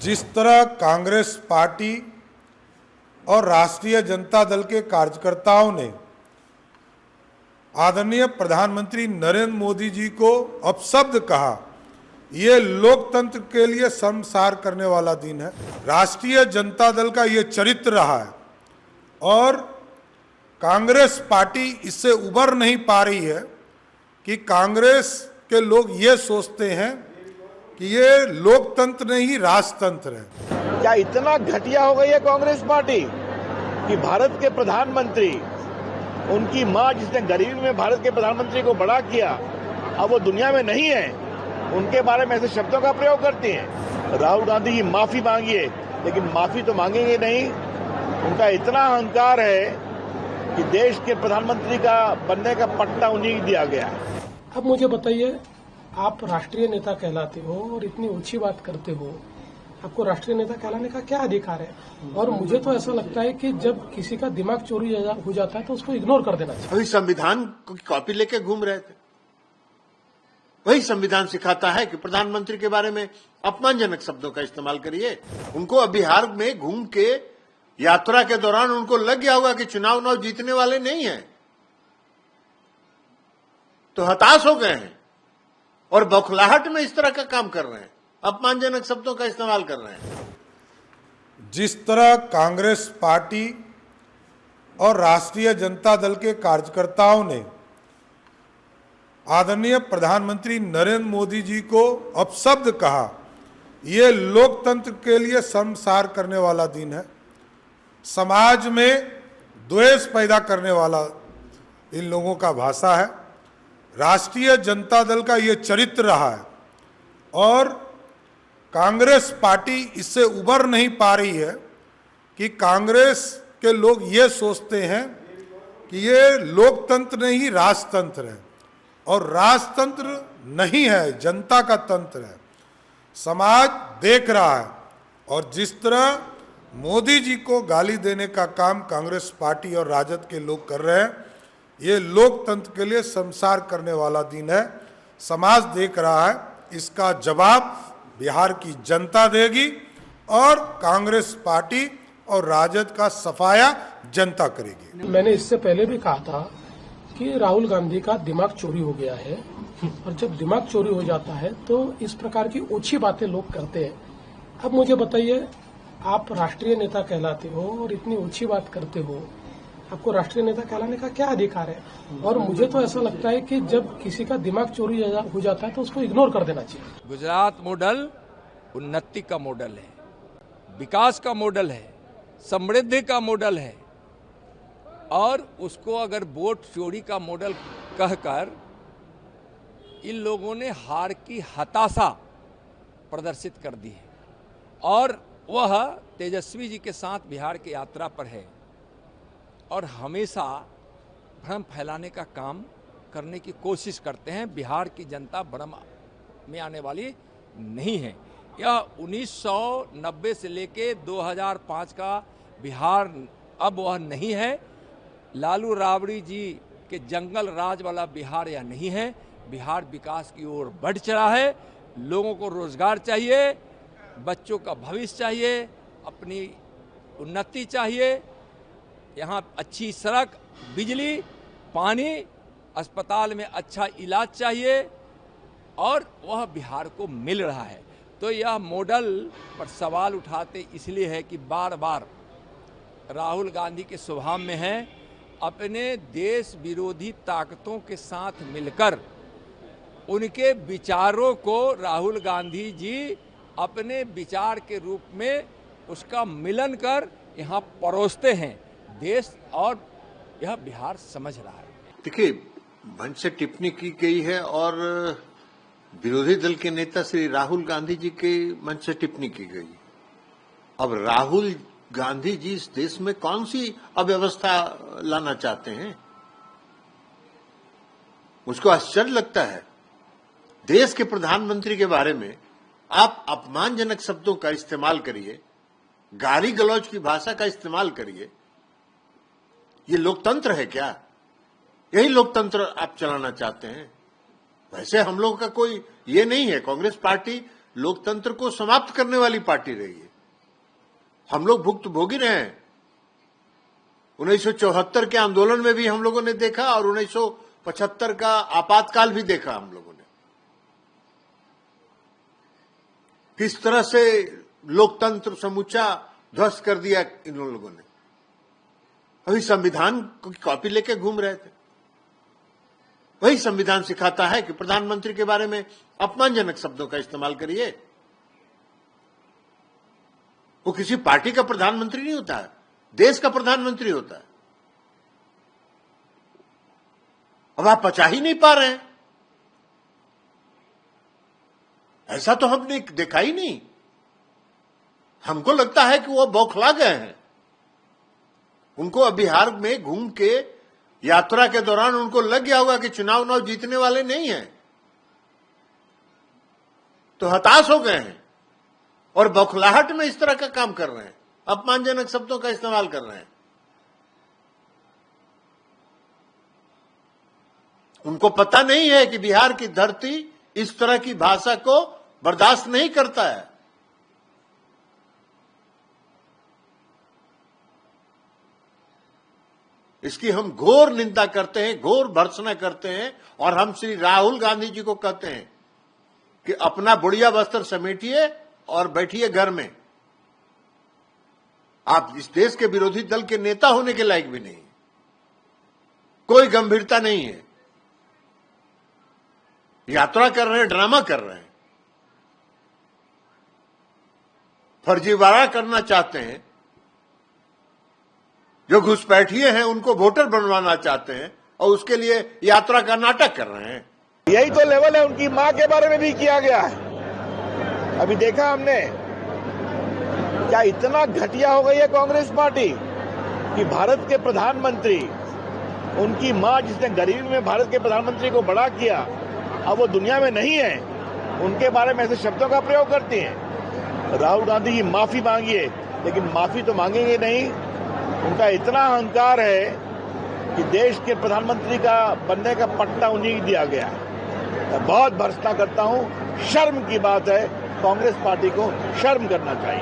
जिस तरह कांग्रेस पार्टी और राष्ट्रीय जनता दल के कार्यकर्ताओं ने आदरणीय प्रधानमंत्री नरेंद्र मोदी जी को अपशब्द कहा, ये लोकतंत्र के लिए शर्मसार करने वाला दिन है। राष्ट्रीय जनता दल का ये चरित्र रहा है और कांग्रेस पार्टी इससे उबर नहीं पा रही है कि कांग्रेस के लोग ये सोचते हैं कि ये लोकतंत्र नहीं राजतंत्र है। क्या इतना घटिया हो गई है कांग्रेस पार्टी कि भारत के प्रधानमंत्री, उनकी मां जिसने गरीबी में भारत के प्रधानमंत्री को बड़ा किया, अब वो दुनिया में नहीं है, उनके बारे में ऐसे शब्दों का प्रयोग करती हैं। राहुल गांधी की माफी मांगिए, लेकिन माफी तो मांगेंगे नहीं। उनका इतना अहंकार है कि देश के प्रधानमंत्री का बनने का पट्टा उन्हीं को दिया गया है। अब मुझे बताइए, आप राष्ट्रीय नेता कहलाते हो और इतनी ऊंची बात करते हो, आपको राष्ट्रीय नेता कहलाने का क्या अधिकार है? और मुझे तो ऐसा लगता है कि जब किसी का दिमाग चोरी हो जाता है तो उसको इग्नोर कर देना चाहिए। वही संविधान की कॉपी लेके घूम रहे थे। वही संविधान सिखाता है कि प्रधानमंत्री के बारे में अपमानजनक शब्दों का इस्तेमाल करिए। उनको अब बिहार में घूम के यात्रा के दौरान उनको लग गया होगा कि चुनाव जीतने वाले नहीं है, तो हताश हो गए हैं और बौखलाहट में इस तरह का काम कर रहे हैं, अपमानजनक शब्दों का इस्तेमाल कर रहे हैं। जिस तरह कांग्रेस पार्टी और राष्ट्रीय जनता दल के कार्यकर्ताओं ने आदरणीय प्रधानमंत्री नरेंद्र मोदी जी को अपशब्द कहा, ये लोकतंत्र के लिए शर्मसार करने वाला दिन है। समाज में द्वेष पैदा करने वाला इन लोगों का भाषा है। राष्ट्रीय जनता दल का ये चरित्र रहा है और कांग्रेस पार्टी इससे उबर नहीं पा रही है कि कांग्रेस के लोग ये सोचते हैं कि ये लोकतंत्र नहीं राजतंत्र है, और राजतंत्र नहीं है, जनता का तंत्र है। समाज देख रहा है और जिस तरह मोदी जी को गाली देने का काम कांग्रेस पार्टी और राजद के लोग कर रहे हैं, ये लोकतंत्र के लिए शर्मसार करने वाला दिन है। समाज देख रहा है, इसका जवाब बिहार की जनता देगी और कांग्रेस पार्टी और राजद का सफाया जनता करेगी। मैंने इससे पहले भी कहा था कि राहुल गांधी का दिमाग चोरी हो गया है, और जब दिमाग चोरी हो जाता है तो इस प्रकार की ऊंची बातें लोग करते हैं। अब मुझे बताइए, आप राष्ट्रीय नेता कहलाते हो और इतनी ऊंची बात करते हो, आपको राष्ट्रीय नेता कहलाने का क्या अधिकार है? और मुझे तो ऐसा लगता है कि जब किसी का दिमाग चोरी हो जाता है तो उसको इग्नोर कर देना चाहिए। गुजरात मॉडल उन्नति का मॉडल है, विकास का मॉडल है, समृद्धि का मॉडल है, और उसको अगर वोट चोरी का मॉडल कहकर इन लोगों ने हार की हताशा प्रदर्शित कर दी है, और वह तेजस्वी जी के साथ बिहार की यात्रा पर है और हमेशा भ्रम फैलाने का काम करने की कोशिश करते हैं। बिहार की जनता भ्रम में आने वाली नहीं है। यह 1990 से लेके 2005 का बिहार अब वह नहीं है। लालू राबड़ी जी के जंगल राज वाला बिहार यह नहीं है। बिहार विकास की ओर बढ़ चला है। लोगों को रोजगार चाहिए, बच्चों का भविष्य चाहिए, अपनी उन्नति चाहिए, यहाँ अच्छी सड़क, बिजली, पानी, अस्पताल में अच्छा इलाज चाहिए, और वह बिहार को मिल रहा है। तो यह मॉडल पर सवाल उठाते इसलिए है कि बार बार राहुल गांधी के स्वभाव में है अपने देश विरोधी ताकतों के साथ मिलकर उनके विचारों को राहुल गांधी जी अपने विचार के रूप में उसका मिलन कर यहाँ परोसते हैं देश, और यह बिहार समझ रहा है। देखिए, मंच से टिप्पणी की गई है और विरोधी दल के नेता श्री राहुल गांधी जी के मंच से टिप्पणी की गई। अब राहुल गांधी जी इस देश में कौन सी अव्यवस्था लाना चाहते हैं? मुझको आश्चर्य लगता है। देश के प्रधानमंत्री के बारे में आप अपमानजनक शब्दों का इस्तेमाल करिए, गाली गलौज की भाषा का इस्तेमाल करिए। ये लोकतंत्र है क्या? यही लोकतंत्र आप चलाना चाहते हैं? वैसे हम लोगों का कोई ये नहीं है। कांग्रेस पार्टी लोकतंत्र को समाप्त करने वाली पार्टी रही है। हम लोग भुक्तभोगी रहे हैं। 1974 के आंदोलन में भी हम लोगों ने देखा और 1975 का आपातकाल भी देखा हम लोगों ने, किस तरह से लोकतंत्र समूचा ध्वस्त कर दिया इन लोगों ने। अभी संविधान की कॉपी लेके घूम रहे थे। वही संविधान सिखाता है कि प्रधानमंत्री के बारे में अपमानजनक शब्दों का इस्तेमाल करिए। वो किसी पार्टी का प्रधानमंत्री नहीं होता है, देश का प्रधानमंत्री होता है। अब आप पचा ही नहीं पा रहे हैं। ऐसा तो हमने देखा ही नहीं। हमको लगता है कि वो बौखला गए हैं। उनको अब बिहार में घूम के यात्रा के दौरान उनको लग गया होगा कि चुनाव जीतने वाले नहीं हैं, तो हताश हो गए हैं और बौखलाहट में इस तरह का काम कर रहे हैं, अपमानजनक शब्दों का इस्तेमाल कर रहे हैं। उनको पता नहीं है कि बिहार की धरती इस तरह की भाषा को बर्दाश्त नहीं करता है। इसकी हम घोर निंदा करते हैं, घोर भर्त्सना करते हैं और हम श्री राहुल गांधी जी को कहते हैं कि अपना बुढ़िया वस्त्र समेटिए और बैठिए घर में। आप इस देश के विरोधी दल के नेता होने के लायक भी नहीं, कोई गंभीरता नहीं है। यात्रा कर रहे हैं, ड्रामा कर रहे हैं, फर्जीवाड़ा करना चाहते हैं। जो घुसपैठिए हैं उनको वोटर बनवाना चाहते हैं और उसके लिए यात्रा का नाटक कर रहे हैं। यही तो लेवल है। उनकी मां के बारे में भी किया गया है। अभी देखा हमने, क्या इतना घटिया हो गई है कांग्रेस पार्टी कि भारत के प्रधानमंत्री, उनकी मां जिसने गरीबी में भारत के प्रधानमंत्री को बड़ा किया, अब वो दुनिया में नहीं है, उनके बारे में ऐसे शब्दों का प्रयोग करती हैं। राहुल गांधी की माफी मांगिए, लेकिन माफी तो मांगेंगे नहीं। उनका इतना अहंकार है कि देश के प्रधानमंत्री का बनने का पट्टा उन्हीं को दिया गया है। मैं बहुत भर्त्सना करता हूं। शर्म की बात है, कांग्रेस पार्टी को शर्म करना चाहिए।